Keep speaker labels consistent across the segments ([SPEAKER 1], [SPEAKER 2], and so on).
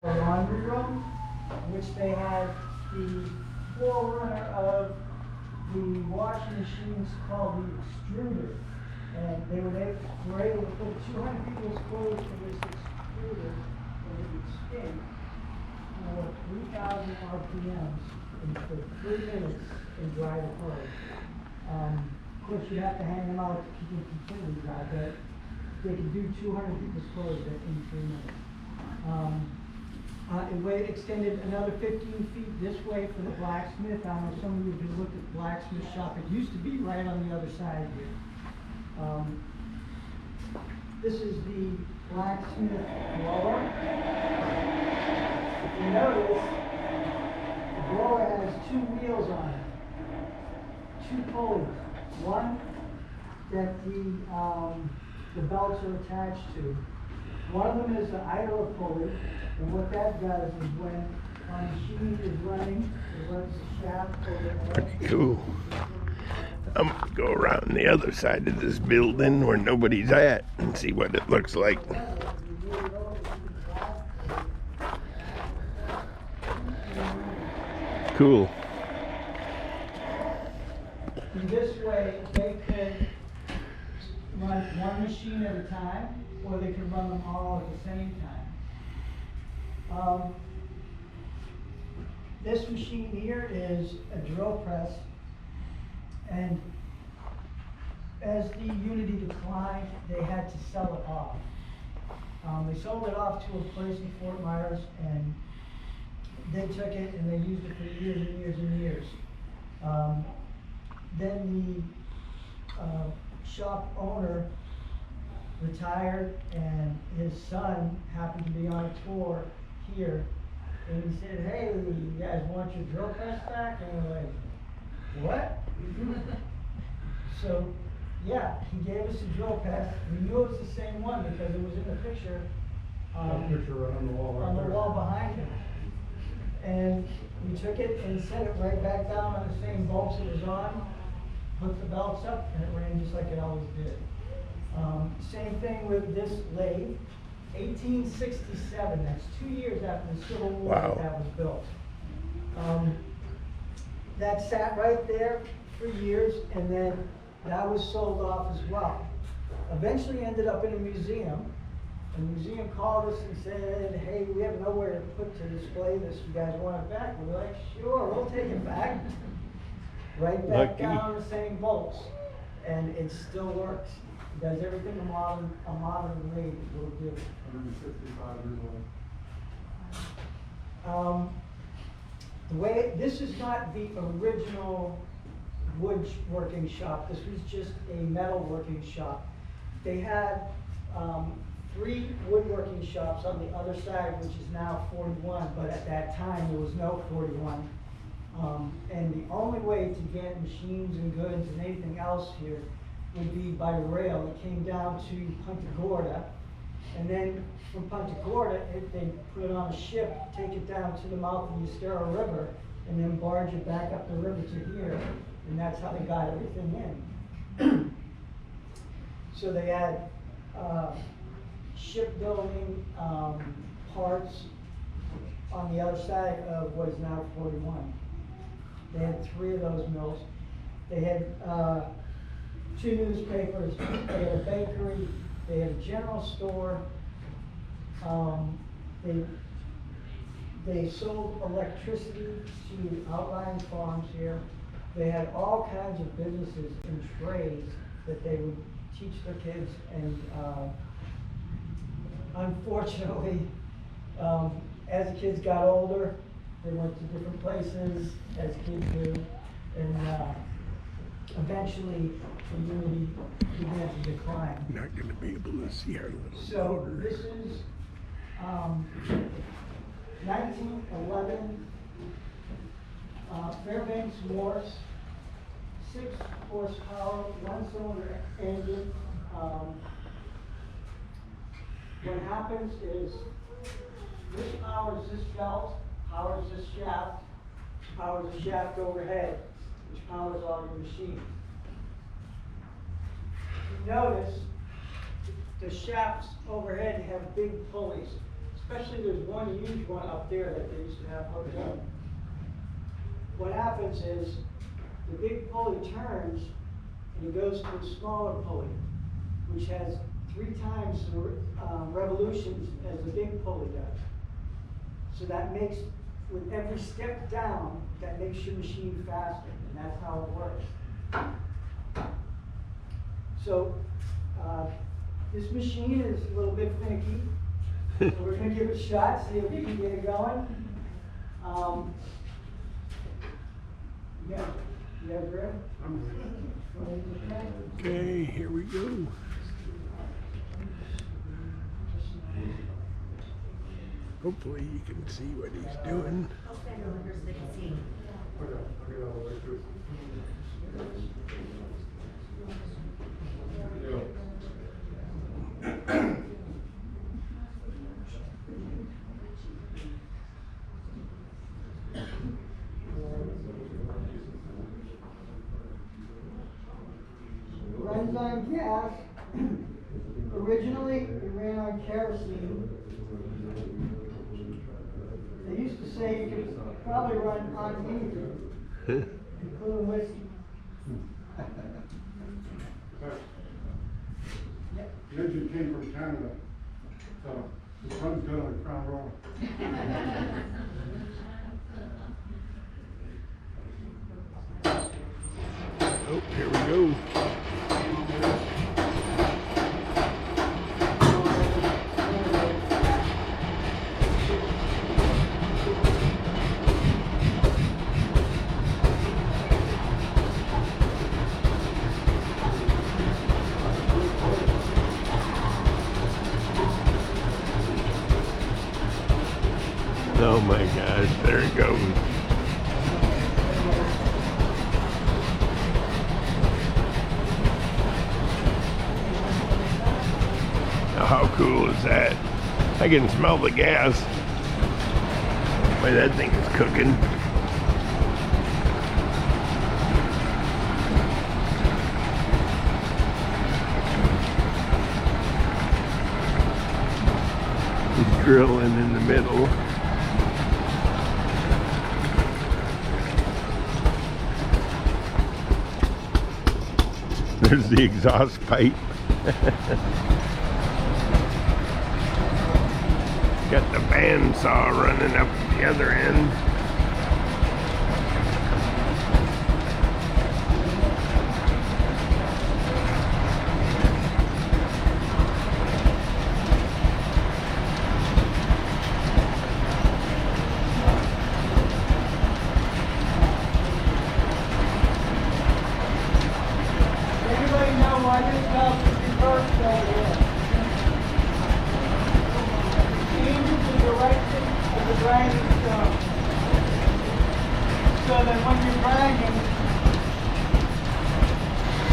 [SPEAKER 1] a laundry room, which they had the forerunner of the washing machines called the extruder. And they were able to put 200 people's clothes in this extruder and it would spin for 3,000 RPMs for 3 minutes and dry the clothes. Of course, you have to hang them out to keep them completely dry, but they could do 200 people's clothes in 3 minutes. It extended another 15 feet this way for the blacksmith. I don't know, some of you have looked at the blacksmith shop. It used to be right on the other side here. This is the blacksmith blower. If you notice, the blower has 2 wheels on it, 2 pulleys. One that the belts are attached to. One of them is the idler pulley, and what that does is when our machine is running, it runs the shaft over.
[SPEAKER 2] Pretty cool. I'm gonna go around the other side of this building where nobody's at and see what it looks like. Cool.
[SPEAKER 1] In this way, they could run one machine at a time, or they could run them all at the same time. This machine here is a drill press, and as the Unity declined, they had to sell it off. They sold it off to a place in Fort Myers, and they took it and they used it for years and years and years. Then the shop owner retired, and his son happened to be on a tour here, and he said, "Hey, you guys want your drill press back?" And we're like, "What?" So, yeah, he gave us a drill press. We knew it was the same one because it was in the picture.
[SPEAKER 3] Picture on the wall right
[SPEAKER 1] on the
[SPEAKER 3] there.
[SPEAKER 1] wall behind him. And we took it and set it right back down on the same bolts it was on, put the belts up, and it ran just like it always did. Same thing with this lathe. 1867, that's 2 years after the Civil War.
[SPEAKER 2] Wow.
[SPEAKER 1] That was built. That sat right there for years, and then that was sold off as well. Eventually ended up in a museum. The museum called us and said, "Hey, we have nowhere to put to display this. You guys want it back?" We're like, "Sure, we'll take it back." Right back
[SPEAKER 2] Lucky.
[SPEAKER 1] down the same bolts, and it still works. It does everything a modern lathe will do.
[SPEAKER 3] 165 years old.
[SPEAKER 1] This is not the original woodworking shop. This was just a metalworking shop. They had 3 woodworking shops on the other side, which is now 41, but at that time there was no 41. And the only way to get machines and goods and anything else here would be by rail. It came down to Punta Gorda, and then from Punta Gorda, they put it on a ship, take it down to the mouth of the Estero River, and then barge it back up the river to here, and that's how they got everything in. So they had shipbuilding parts on the other side of what is now 41. They had 3 of those mills. They had 2 newspapers, they had a bakery, they had a general store. They sold electricity to outlying farms here. They had all kinds of businesses and trades that they would teach their kids, and unfortunately, as the kids got older, they went to different places, as kids do, and eventually the Unity began to decline.
[SPEAKER 2] I'm not gonna be able to see our little
[SPEAKER 1] So
[SPEAKER 2] daughter.
[SPEAKER 1] this is 1911 Fairbanks Morse, 6 horsepower, 1-cylinder engine. What happens is this powers this belt, powers this shaft, powers the shaft overhead, which powers all your machines. If you notice, the shafts overhead have big pulleys, especially there's one huge one up there that they used to have hooked up. What happens is the big pulley turns and it goes to a smaller pulley, which has 3 times the revolutions as the big pulley does. So that makes, with every step down, that makes your machine faster, and that's how it works. So, this machine is a little bit finicky, so we're gonna give it a shot, see if we can get it going. You have grip?
[SPEAKER 2] Okay, here we go. Hopefully you can see what he's doing.
[SPEAKER 4] I'll stand over here so they can see.
[SPEAKER 3] Okay, I'll get all the way through.
[SPEAKER 1] Runs on gas. Originally, it ran on kerosene. They used to say you could probably run on anything, including whiskey.
[SPEAKER 3] The engine came from Canada, so it runs good on Crown Royal.
[SPEAKER 2] Oh, here we go. Oh my gosh, there it goes. Now, how cool is that? I can smell the gas. Boy, that thing is cooking. He's drilling in the middle. There's the exhaust pipe. Got the bandsaw running up the other end.
[SPEAKER 1] Everybody know why this valve is reversed over here? Changes the direction of the grinding stone. So that when you're grinding,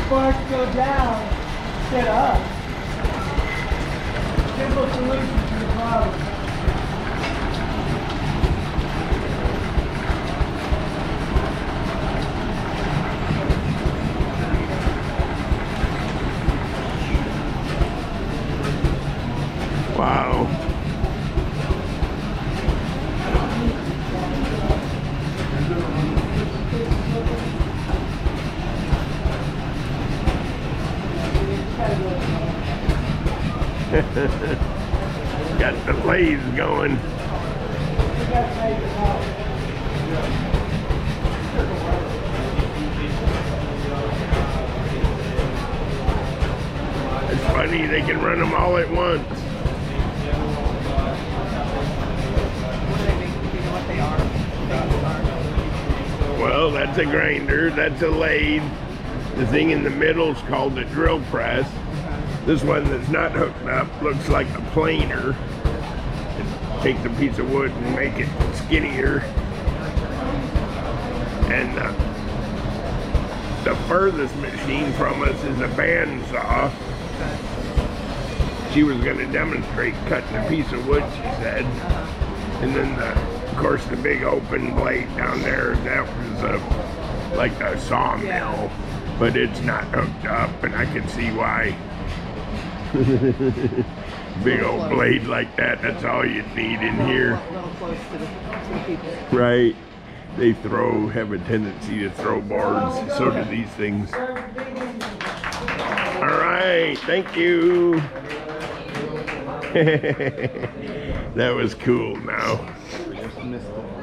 [SPEAKER 1] sparks go down instead of up. Simple solution to the problem.
[SPEAKER 2] Wow. Got the lathe going. It's funny, they can run them all at once. Well, that's a grinder, that's a lathe. The thing in the middle is called a drill press. This one that's not hooked up looks like a planer. Take the piece of wood and make it skinnier. And the furthest machine from us is a bandsaw. She was going to demonstrate cutting a piece of wood, she said. And then, of course, the big open blade down there, that was like a sawmill. But it's not hooked up, and I can see why. Big old blade like that, that's all you need in here.
[SPEAKER 5] A little close to the people.
[SPEAKER 2] Right. They have a tendency to throw boards. So do these things. All right, thank you. That was cool now.
[SPEAKER 6] Just missed it.